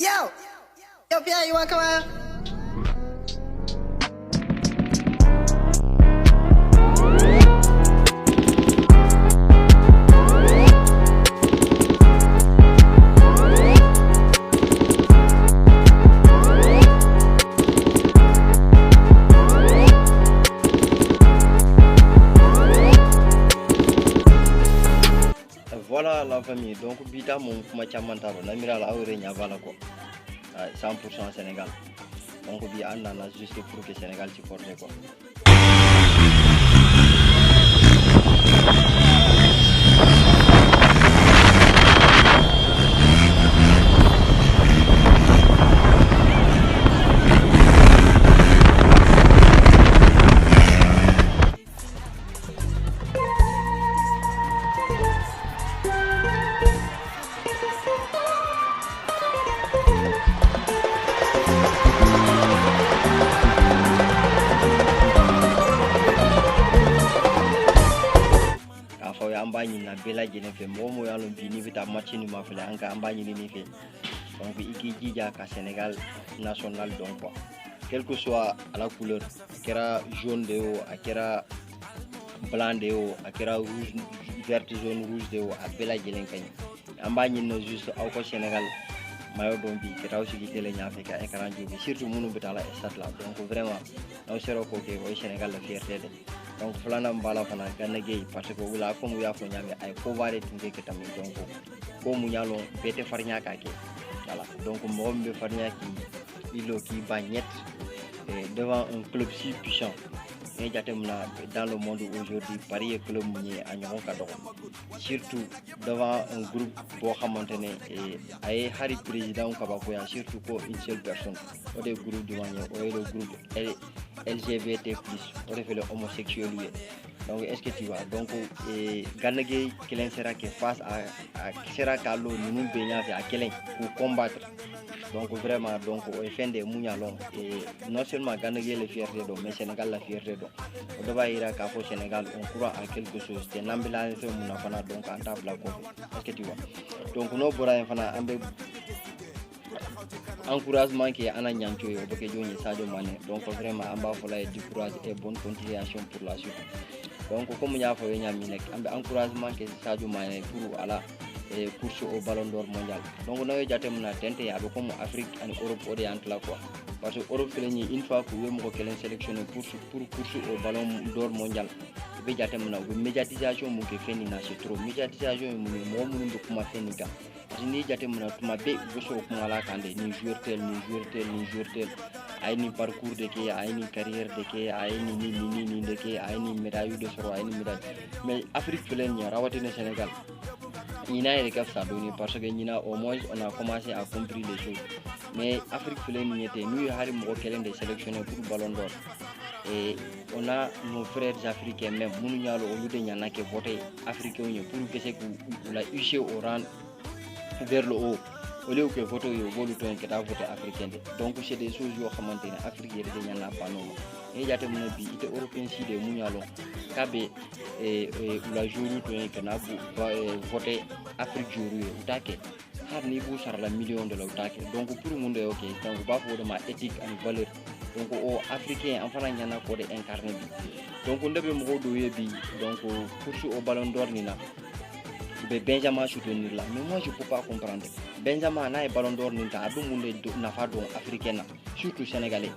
Yo, Pierre, you wanna come out? Voilà la famille, donc bita mon kuma caman t'a la namira la aure nya vala ko 100% Sénégal. Donc bi anda na juste pour que Sénégal supporte quoi. Ambanyi na bela jene fe momo yalo bini vita match ni mafele anka ambanyi ni fe donc iki jija ka Sénégal national donc quoi quel que soit la couleur kera jaune de haut akera blanc de haut akera rouge vert jaune rouge de haut a bela jene kany ambanyi no juste au ko Sénégal mayo don bi kera aussi ki télé nya fe ka écran jobi surtout munu bitala estat là donc vraiment on sero ko ke o Sénégal la fierté de donc flana mbala fana ganna gay parce que wala ko mu ya fo nyame ay ko bare tunde ke tammi donc ko mu nyalo bete farnya ka ke voilà donc mo be farnya ki ilo ki bagnet devant un club si puissant et jatemna dans le monde aujourd'hui Paris est club mu ñi agnon ka do surtout devant un groupe bo xamantene ay hari président ka ba ko ya surtout ko une seule personne au des groupes du manier au le groupe LGBT+, on fait le homosexuel. Donc, est-ce que tu vois? Donc, Ganagay, Kelen sera qui face à Sera Kalo, nous baignons à Kelen pour combattre. Donc, vraiment, donc, on fait des mougnalons. Et non seulement Ganagay le fierté, mais Sénégal la fierté. On doit ir à Capo Sénégal, on croit à quelque chose. C'est un ambulance, donc, en table à côté. Est-ce que tu vois? Donc, nous, pour un encouragement qui est en Nyancho et au Joni Sadio Mané. Donc vraiment amba fola du courage et bonne continuation pour la suite. Donc comme il y a fait un encouragement qui est Sadio Mané pour la course au Ballon d'Or mondial. Donc on a déjà terminé tenter avec comme Afrique et Europe orientale là quoi. Parce que Europe une fois que vous avez sélectionné pour course au Ballon d'Or mondial. Be jatem na go médiatisation mu ke feni na c'est trop médiatisation mu mo mu ndo kuma feni ka ni jatem na tuma be go so kuma la kande ni joueur tel ay ni parcours de ke ay ni carrière de ke ay ni de ke ay ni médaille de soro ay ni médaille mais Afrique felen ni rawatine Sénégal ina est cap ça donné parce que ni au moins on a commencé à comprendre les choses mais Afrique felen ni était nous hari mo kelen de sélectionner pour Ballon d'Or. Et on a nos frères africains même nous nyalo au lieu de nyana ke voter africain pour que c'est que la UC au rang vers le haut au lieu que voter au bolu to que ta voter africain donc c'est des choses yo xamantene Afrique yede nyana pas non et jate mon bi ite européen si de mu nyalo kabe la jouru to que na voter Afrique jouru utake har ni bu sar la million de la utake donc pour monde OK donc ba fo de ma éthique et valeur donc au africain en fanan yana ko de incarner bi donc ndebe mo do yebi donc course au Ballon d'Or ni na be Benjamin soutenir là mais moi je peux pas comprendre Benjamin na e Ballon d'Or ni ta adu munde na fa do africain surtout sénégalais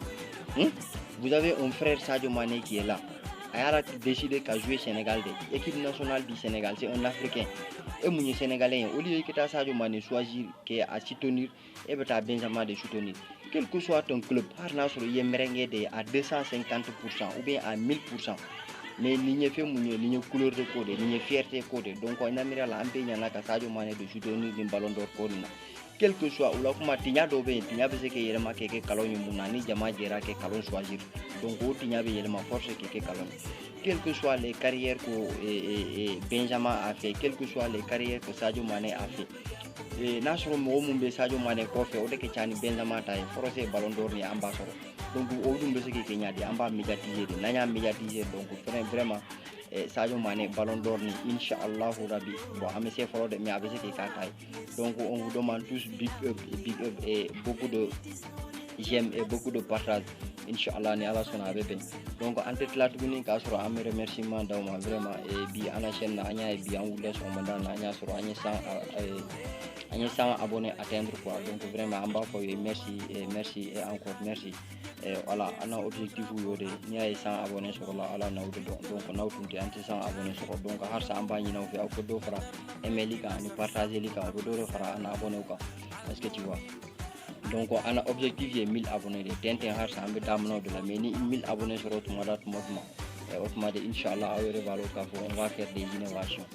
vous avez un frère Sadio Mané qui est là a décidé qu'à jouer Sénégal de équipe nationale du Sénégal c'est un africain et mon sénégalais au lieu que ta Sadio Mané choisir qui à soutenir et beta Benjamin de soutenir quel que soit ton club harna sur y merengue de à 250% ou bien à 1000% mais ligne fait mon ligne couleur de code ligne fierté code donc on a mis la ambiance na ka Sadio Mané de soutenir le Ballon d'Or code quel que soit ou la kuma tinya do be tinya be ke yelma ke kalon yumuna ni jama jera ke kalon choisir donc o tinya be yelma force ke kalon quel que soit les carrières que Benjamin a fait quel que soit les carrières que Sadio Mané a fait et nasro mo mumbe Sadio Mané ko fe o de ke chani Benjamin tay forcé Ballon d'Or ni ambassadeur donc o dum be ke nyaadi amba médiatiser de nanya médiatiser donc vraiment Sadio Mané Ballon d'Or ni Inch'Allah Rabbi. Bon, à c'est follow de mais avec ce qui est. Donc on vous demande tous big up et beaucoup de j'aime et beaucoup de partage. Inch'Allah ni ala sona bebe. Donc en tête là tuguni ka soro am remerciement dawma vraiment et bi ana chaîne na anya et bi an wule so manda na anya soro anya 100 abonnés atteindre quoi. Donc vraiment en bas merci et encore merci. Et voilà, on a objectif où il y a 100 abonnés sur la ala nawde donc on a tunti anti 100 abonnés sur donc har sa amba ni naw fi ak do fara aimer li ka ni partager li ka do fara ana abonné quoi. Est-ce que tu vois? Donc on a objectif est 1000 abonnés de tente har sa ambe damno de la mais ni 1000 abonnés sur automate et automate inchallah on va faire des innovations.